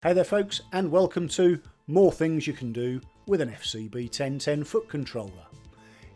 Hey there folks, and welcome to More Things You Can Do with an FCB1010 Foot Controller.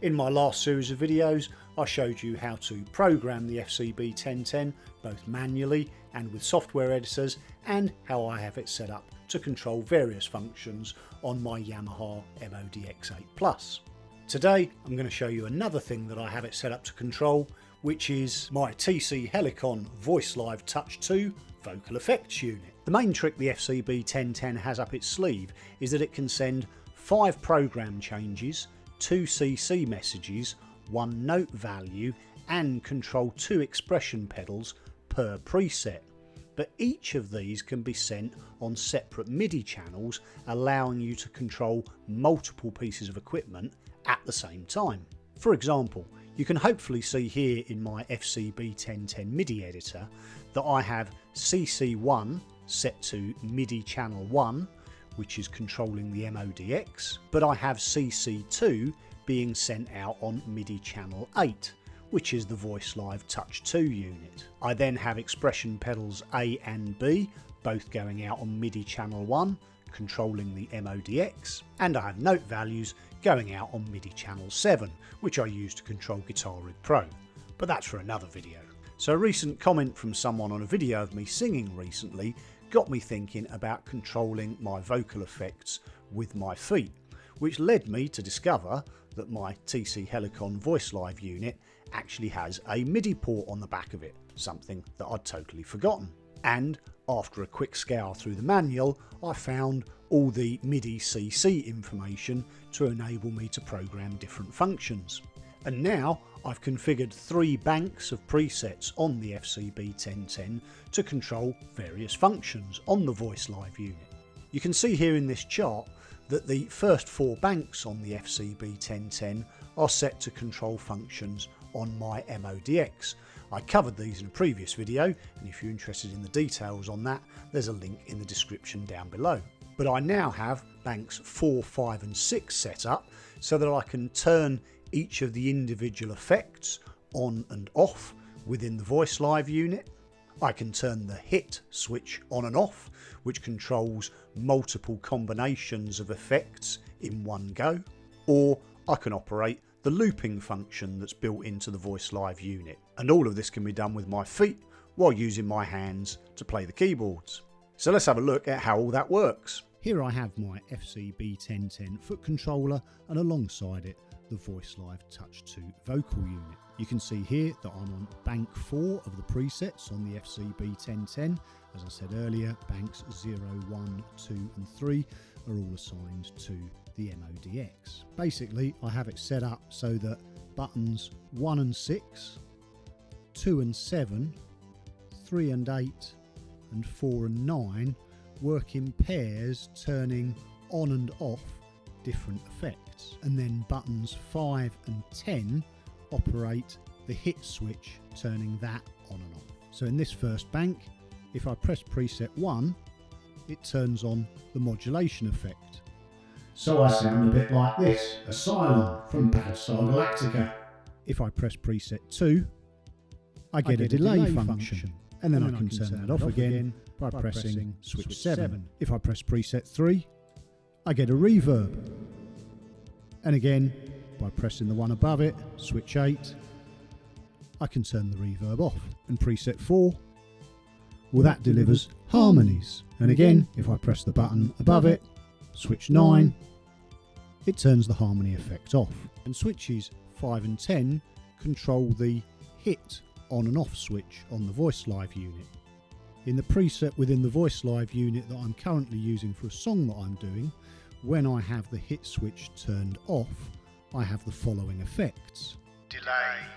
In my last series of videos I showed you how to program the FCB1010 both manually and with software editors, and how I have it set up to control various functions on my Yamaha MODX 8+. Today I'm going to show you another thing that I have it set up to control, which is my TC Helicon Voicelive Touch2 vocal effects unit. The main trick the FCB1010 has up its sleeve is that it can send 5 program changes, 2 CC messages, 1 note value, and control 2 expression pedals per preset. But each of these can be sent on separate MIDI channels, allowing you to control multiple pieces of equipment at the same time. For example, you can hopefully see here in my FCB1010 Midi Editor that I have CC1 set to MIDI channel 1, which is controlling the MODX, but I have CC2 being sent out on MIDI channel 8, which is the Voicelive Touch2 unit. I then have expression pedals A and B, both going out on MIDI channel 1, controlling the MODX, and I have note values going out on MIDI channel 7, which I use to control Guitar Rig Pro, but that's for another video. So a recent comment from someone on a video of me singing recently got me thinking about controlling my vocal effects with my feet, which led me to discover that my TC Helicon Voicelive unit actually has a MIDI port on the back of it, something that I'd totally forgotten. And after a quick scour through the manual, I found all the MIDI CC information to enable me to program different functions. And now I've configured 3 banks of presets on the FCB1010 to control various functions on the Voicelive unit. You can see here in this chart that the first 4 banks on the FCB1010 are set to control functions on my MODX. I covered these in a previous video, and if you're interested in the details on that, there's a link in the description down below. But I now have banks 4, 5 and 6 set up so that I can turn each of the individual effects on and off within the Voicelive unit. I can turn the hit switch on and off, which controls multiple combinations of effects in one go, or I can operate the looping function that's built into the Voicelive unit. And all of this can be done with my feet while using my hands to play the keyboards. So let's have a look at how all that works. Here I have my FCB1010 Foot Controller, and alongside it the Voicelive Touch2 vocal unit. You can see here that I'm on bank 4 of the presets on the FCB1010. As I said earlier, banks 0, 1, 2 and 3 are all assigned to the MODX. Basically, I have it set up so that buttons 1 and 6, 2 and 7, 3 and 8 and 4 and 9 work in pairs, turning on and off different effects, and then buttons 5 and 10 operate the hit switch, turning that on and off. So in this first bank, if I press preset 1, it turns on the modulation effect. So I sound a bit like this, Asylum from Battlestar Galactica. If I press preset 2, I get a delay function, and then I can turn that off again by pressing switch 7. If I press preset 3, I get a reverb, and again by pressing the one above it, switch 8, I can turn the reverb off. And preset 4, well, that delivers harmonies, and again if I press the button above it, switch 9, it turns the harmony effect off. And switches 5 and 10 control the hit on and off switch on the Voicelive unit. In the preset within the Voicelive unit that I'm currently using for a song that I'm doing, when I have the hit switch turned off, I have the following effects: delay,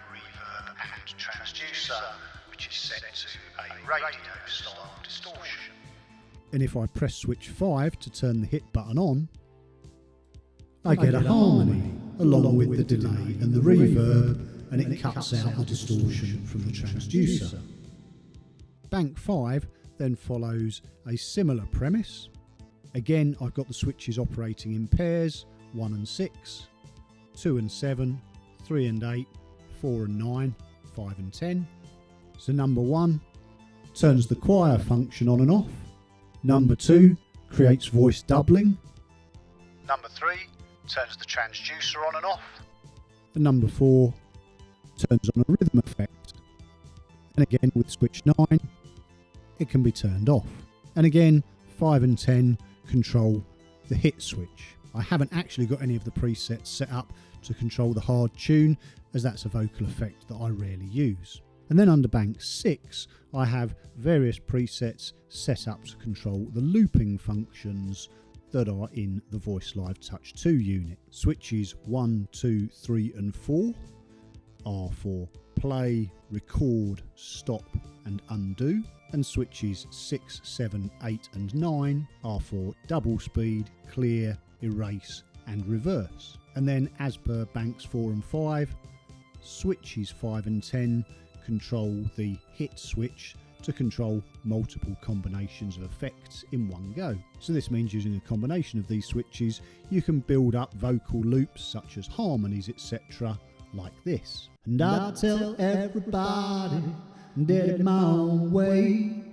reverb and transducer, which is set to a radio style distortion. And if I press switch 5 to turn the hit button on, I get a harmony along with the delay and the reverb, and it cuts out the distortion from the transducer. Bank 5 then follows a similar premise. Again, I've got the switches operating in pairs, 1 and 6, 2 and 7, 3 and 8, 4 and 9, 5 and 10. So number 1 turns the choir function on and off. Number 2 creates voice doubling. Number 3 turns the transducer on and off. And number 4 turns on a rhythm effect. And again with switch 9 it can be turned off. And again 5 and 10 control the hit switch. I haven't actually got any of the presets set up to control the hard tune, as that's a vocal effect that I rarely use. And then under bank 6 I have various presets set up to control the looping functions that are in the Voicelive Touch2 unit. Switches 1, 2, 3 and 4 are for play, record, stop and undo, and switches 6, 7, 8 and 9 are for double speed, clear, erase and reverse. And then as per banks 4 and 5, switches 5 and 10 control the hit switch to control multiple combinations of effects in one go. So this means using a combination of these switches you can build up vocal loops such as harmonies etc. like this. And I tell everybody did it my own way.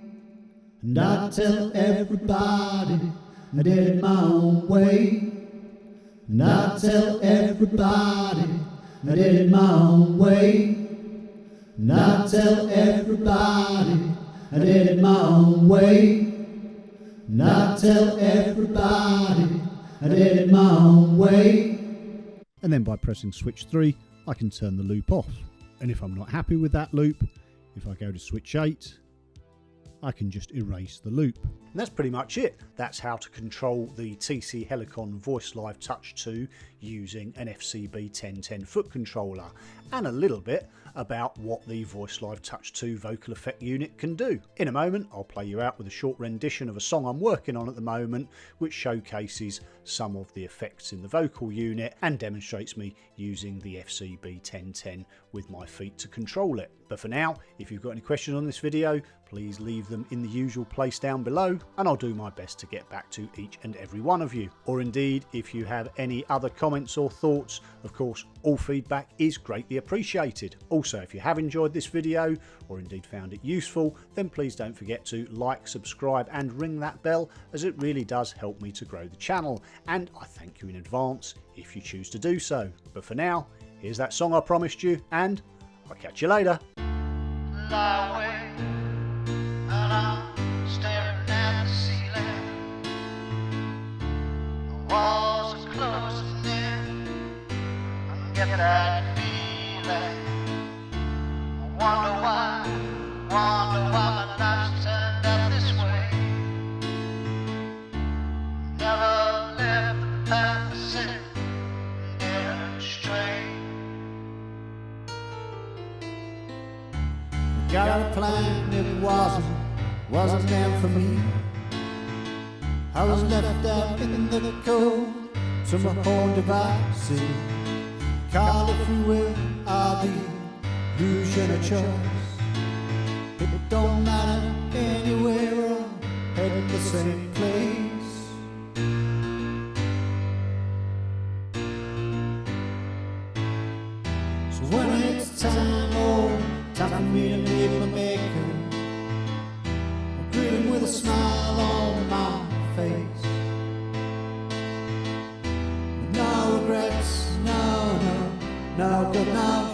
And I tell everybody I did it my own way. And I tell everybody I did it my own way. And I tell everybody I did it my own way. And I tell everybody I did it my own way. And then by pressing switch 3 I can turn the loop off. And if I'm not happy with that loop, if I go to switch 8 I can just erase the loop. And that's pretty much it. That's how to control the TC Helicon Voicelive Touch2 using an FCB1010 foot controller, and a little bit about what the Voicelive Touch2 vocal effect unit can do. In a moment I'll play you out with a short rendition of a song I'm working on at the moment, which showcases some of the effects in the vocal unit and demonstrates me using the FCB1010 with my feet to control it. But for now, if you've got any questions on this video, please leave them in the usual place down below and I'll do my best to get back to each and every one of you. Or indeed, if you have any other comments or thoughts, of course all feedback is greatly appreciated. Also, if you have enjoyed this video or indeed found it useful, then please don't forget to like, subscribe and ring that bell, as it really does help me to grow the channel, and I thank you in advance if you choose to do so. But for now, here's that song I promised you, and I'll catch you later. That feeling. I wonder why my life's turned out this way. Never left the path of sin, getting straight. Got a plan, it wasn't meant for me. I was left out in the cold to my own devices. Call if you will, I'll be losing a choice. It don't matter anywhere, I'm heading the same place. So when it's time for me to meet my maker, I greet him with a smile on my face. No regrets, no good now.